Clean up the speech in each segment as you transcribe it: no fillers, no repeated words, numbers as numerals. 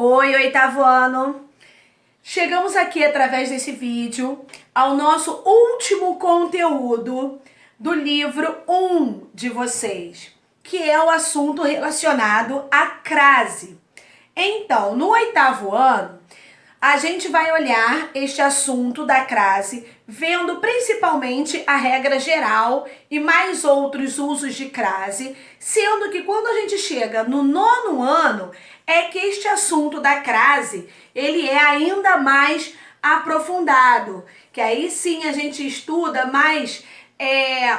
Oi, oitavo ano! Chegamos aqui através desse vídeo ao nosso último conteúdo do livro 1 de vocês, que é o assunto relacionado à crase. Então, no oitavo ano, a gente vai olhar este assunto da crase, vendo principalmente a regra geral e mais outros usos de crase, sendo que quando a gente chega no nono ano, é que este assunto da crase, ele é ainda mais aprofundado, que aí sim a gente estuda mais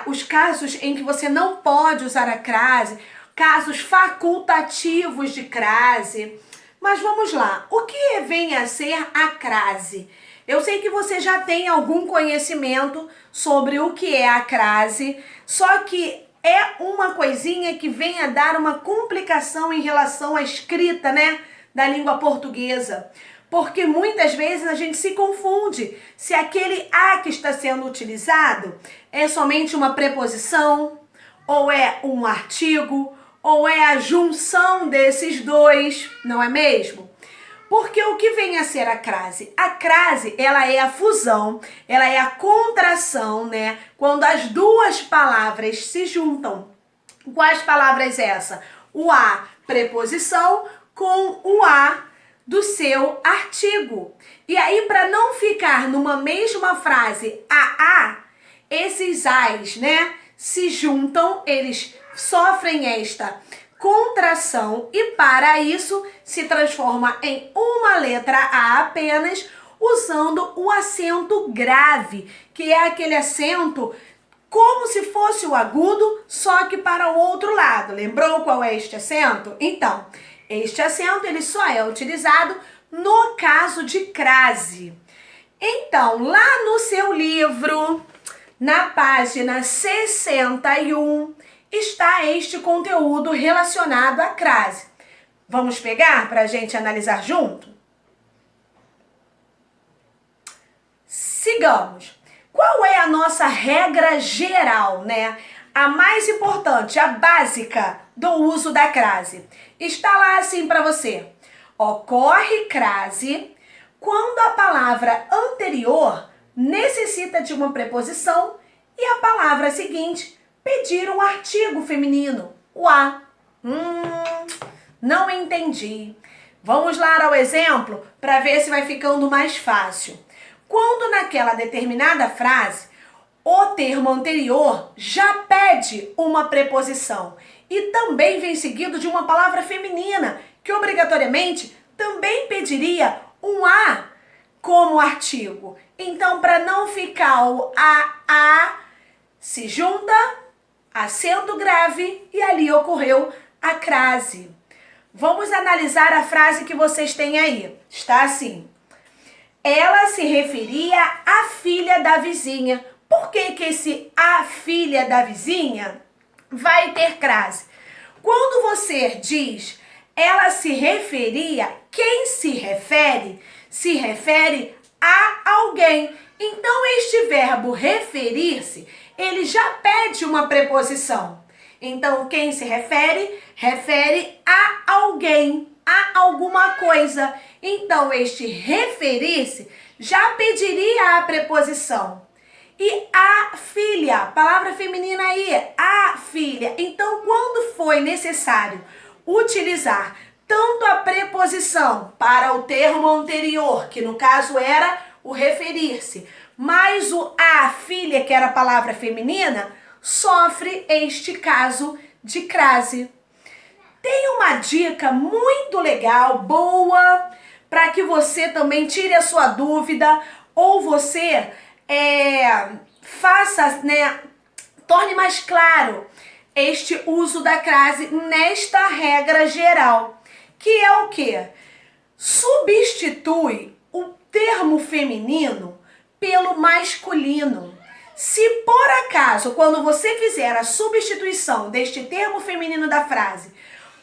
os casos em que você não pode usar a crase, casos facultativos de crase. Mas vamos lá, o que vem a ser a crase? Eu sei que você já tem algum conhecimento sobre o que é a crase, só que é uma coisinha que vem a dar uma complicação em relação à escrita, né, da língua portuguesa. Porque muitas vezes a gente se confunde se aquele a que está sendo utilizado é somente uma preposição, ou é um artigo, ou é a junção desses dois, não é mesmo? Porque o que vem a ser a crase? A crase, ela é a fusão, ela é a contração, né? Quando as duas palavras se juntam. Quais palavras essa? O a, preposição, com o a do seu artigo. E aí, para não ficar numa mesma frase a, esses as, né, se juntam, eles sofrem esta contração e para isso se transforma em uma letra A apenas, usando o acento grave, que é aquele acento como se fosse o agudo, só que para o outro lado. Lembrou qual é este acento? Então, este acento ele só é utilizado no caso de crase. Então, lá no seu livro, na página 61, está este conteúdo relacionado à crase. Vamos pegar para a gente analisar junto? Sigamos. Qual é a nossa regra geral, né? A mais importante, a básica do uso da crase. Está lá assim para você. Ocorre crase quando a palavra anterior necessita de uma preposição e a palavra seguinte pedir um artigo feminino, o a. Não entendi. Vamos lá ao exemplo para ver se vai ficando mais fácil. Quando naquela determinada frase, o termo anterior já pede uma preposição e também vem seguido de uma palavra feminina, que obrigatoriamente também pediria um a como artigo. Então, para não ficar o a, se junta, acento grave e ali ocorreu a crase. Vamos analisar a frase que vocês têm aí. Está assim. Ela se referia à filha da vizinha. Por que que esse a filha da vizinha vai ter crase? Quando você diz ela se referia, quem se refere a alguém. Então, este verbo referir-se, ele já pede uma preposição. Então, quem se refere a alguém, a alguma coisa. Então, este referir-se já pediria a preposição. E a filha, palavra feminina aí, a filha. Então, quando foi necessário utilizar tanto a preposição para o termo anterior, que no caso era o referir-se, mais o a filha, que era a palavra feminina, sofre este caso de crase. Tem uma dica muito legal, boa, para que você também tire a sua dúvida ou você faça, né, torne mais claro este uso da crase nesta regra geral, que é o quê? Substitui o termo feminino pelo masculino. Se por acaso, quando você fizer a substituição deste termo feminino da frase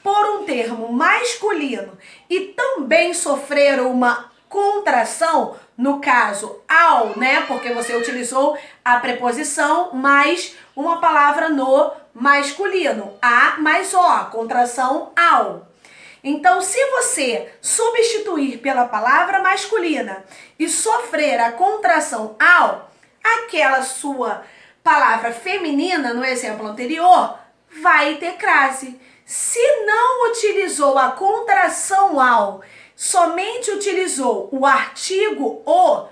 por um termo masculino e também sofrer uma contração, no caso ao, né, porque você utilizou a preposição mais uma palavra no masculino, a mais o, contração ao. Então, se você substituir pela palavra masculina e sofrer a contração ao, aquela sua palavra feminina, no exemplo anterior, vai ter crase. Se não utilizou a contração ao, somente utilizou o artigo o,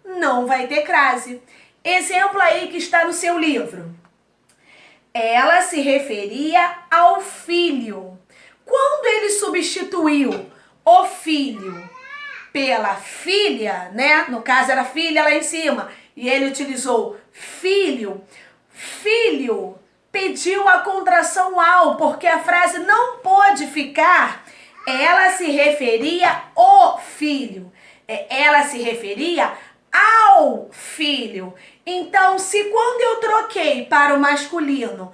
não vai ter crase. Exemplo aí que está no seu livro. Ela se referia ao filho. Quando ele substituiu o filho pela filha, né? No caso era filha lá em cima, e ele utilizou filho. Filho pediu a contração ao, porque a frase não pode ficar ela se referia ao filho. Ela se referia ao filho. Então, se quando eu troquei para o masculino,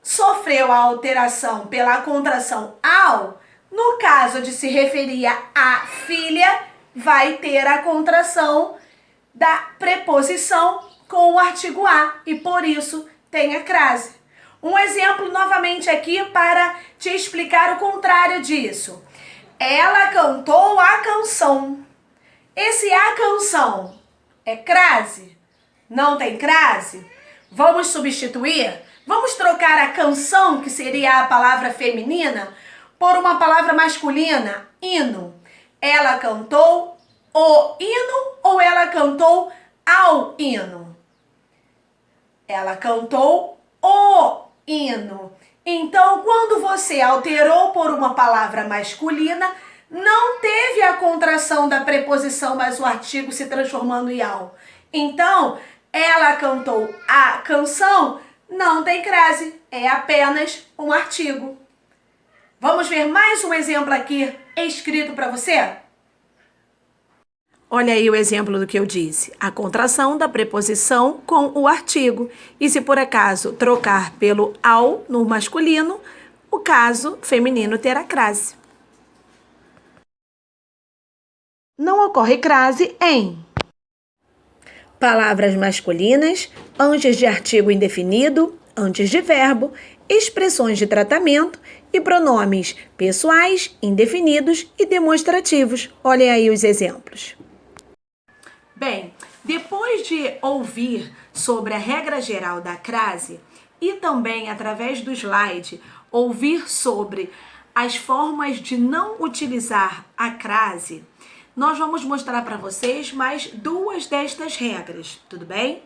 sofreu a alteração pela contração ao, no caso de se referir à filha, vai ter a contração da preposição com o artigo a e por isso tem a crase. Um exemplo novamente aqui para te explicar o contrário disso. Ela cantou a canção. Esse a canção é crase? Não tem crase? Vamos substituir? Vamos trocar a canção, que seria a palavra feminina, por uma palavra masculina, hino. Ela cantou o hino ou ela cantou ao hino? Ela cantou o hino. Então, quando você alterou por uma palavra masculina, não teve a contração da preposição, mas o artigo se transformando em ao. Então, ela cantou a canção, não tem crase, é apenas um artigo. Vamos ver mais um exemplo aqui escrito para você? Olha aí o exemplo do que eu disse. A contração da preposição com o artigo. E se por acaso trocar pelo ao no masculino, o caso feminino terá crase. Não ocorre crase em palavras masculinas, antes de artigo indefinido, antes de verbo, expressões de tratamento e pronomes pessoais, indefinidos e demonstrativos. Olhem aí os exemplos. Bem, depois de ouvir sobre a regra geral da crase e também através do slide ouvir sobre as formas de não utilizar a crase, nós vamos mostrar para vocês mais duas destas regras, tudo bem?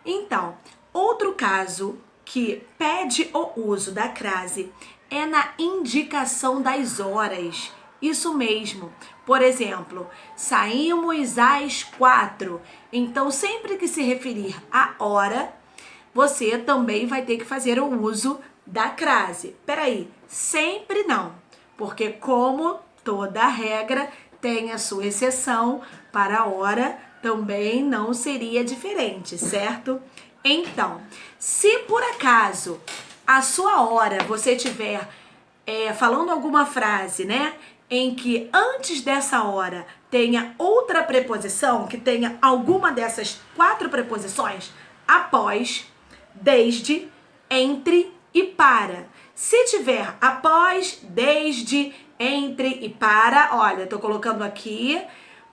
Então, outro caso que pede o uso da crase é na indicação das horas. Isso mesmo. Por exemplo, saímos às 4. Então, sempre que se referir à hora, você também vai ter que fazer o uso da crase. Peraí, sempre não. Porque como toda regra tem a sua exceção, para a hora também não seria diferente, certo? Então, se por acaso a sua hora você tiver falando alguma frase, né? Em que antes dessa hora tenha outra preposição, que tenha alguma dessas 4 preposições, após, desde, entre e para. Se tiver após, desde, entre e para, olha, eu tô colocando aqui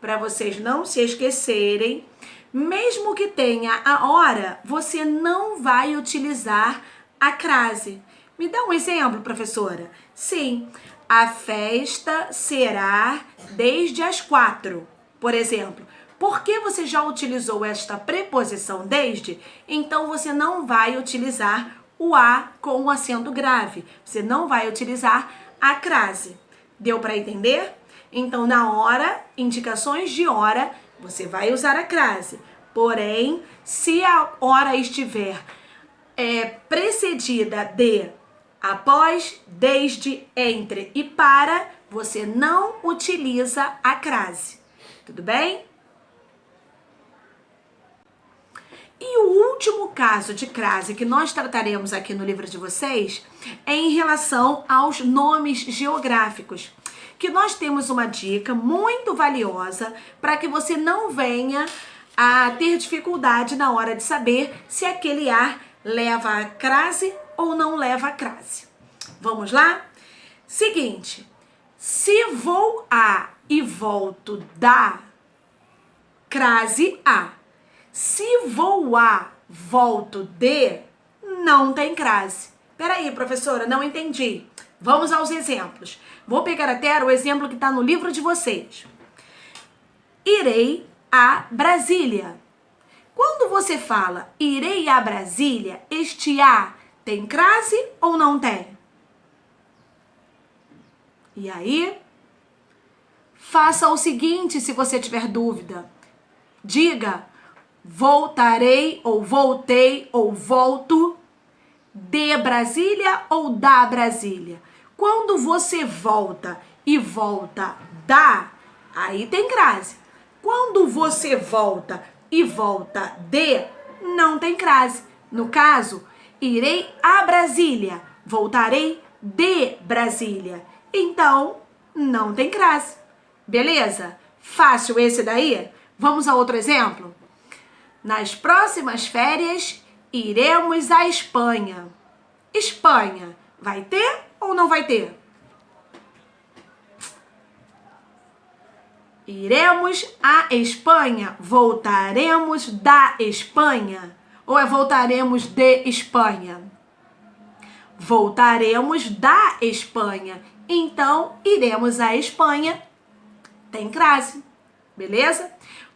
para vocês não se esquecerem. Mesmo que tenha a hora, você não vai utilizar a crase. Me dá um exemplo, professora? Sim, a festa será desde as 4, por exemplo. Porque você já utilizou esta preposição desde, então você não vai utilizar o a com o acento grave. Você não vai utilizar a crase. Deu para entender? Então, na hora, indicações de hora, você vai usar a crase. Porém, se a hora estiver precedida de após, desde, entre e para, você não utiliza a crase. Tudo bem? E o último caso de crase que nós trataremos aqui no livro de vocês é em relação aos nomes geográficos, que nós temos uma dica muito valiosa para que você não venha a ter dificuldade na hora de saber se aquele ar leva a crase ou não leva a crase. Vamos lá? Seguinte, Se vou a e volto da, crase a. Se vou a, volto de, não tem crase. Peraí, professora, não entendi. Vamos aos exemplos. Vou pegar até o exemplo que está no livro de vocês. Irei a Brasília. Quando você fala irei a Brasília, este a tem crase ou não tem? E aí? Faça o seguinte se você tiver dúvida. Diga, voltarei ou voltei ou volto de Brasília ou da Brasília. Quando você volta e volta da, aí tem crase. Quando você volta e volta de, não tem crase. No caso, irei a Brasília, voltarei de Brasília. Então, não tem crase. Beleza? Fácil esse daí? Vamos a outro exemplo? Nas próximas férias, iremos à Espanha. Espanha, vai ter ou não vai ter? Iremos à Espanha, voltaremos da Espanha. Ou é voltaremos de Espanha? Voltaremos da Espanha. Então, iremos à Espanha. Tem crase, beleza?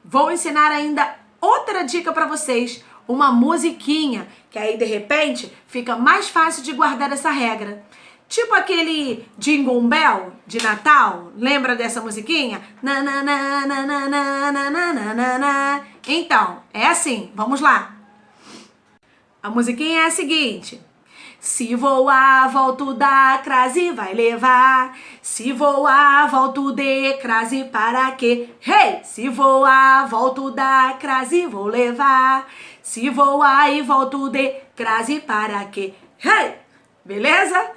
Vou ensinar ainda outra dica para vocês, uma musiquinha, que aí de repente fica mais fácil de guardar essa regra. Tipo aquele Jingle Bell de Natal, lembra dessa musiquinha? Então, é assim, vamos lá. A musiquinha é a seguinte. Se voar, volto da, crase vai levar. Se voar, volto de, crase para quê? Hey! Se voar, volto da, crase vou levar. Se voar e volto de, crase para quê? Hey! Beleza?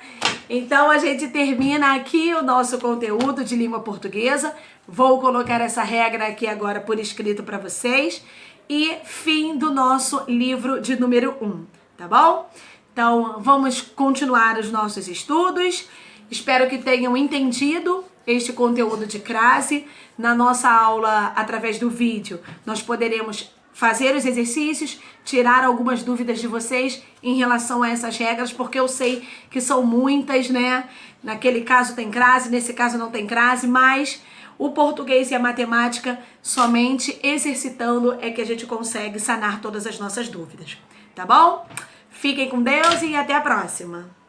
Então a gente termina aqui o nosso conteúdo de língua portuguesa. Vou colocar essa regra aqui agora por escrito para vocês. E fim do nosso livro de número 1, tá bom? Então, vamos continuar os nossos estudos. Espero que tenham entendido este conteúdo de crase. Na nossa aula, através do vídeo, nós poderemos fazer os exercícios, tirar algumas dúvidas de vocês em relação a essas regras, porque eu sei que são muitas, né? Naquele caso tem crase, nesse caso não tem crase, mas o português e a matemática, somente exercitando é que a gente consegue sanar todas as nossas dúvidas, tá bom? Fiquem com Deus e até a próxima!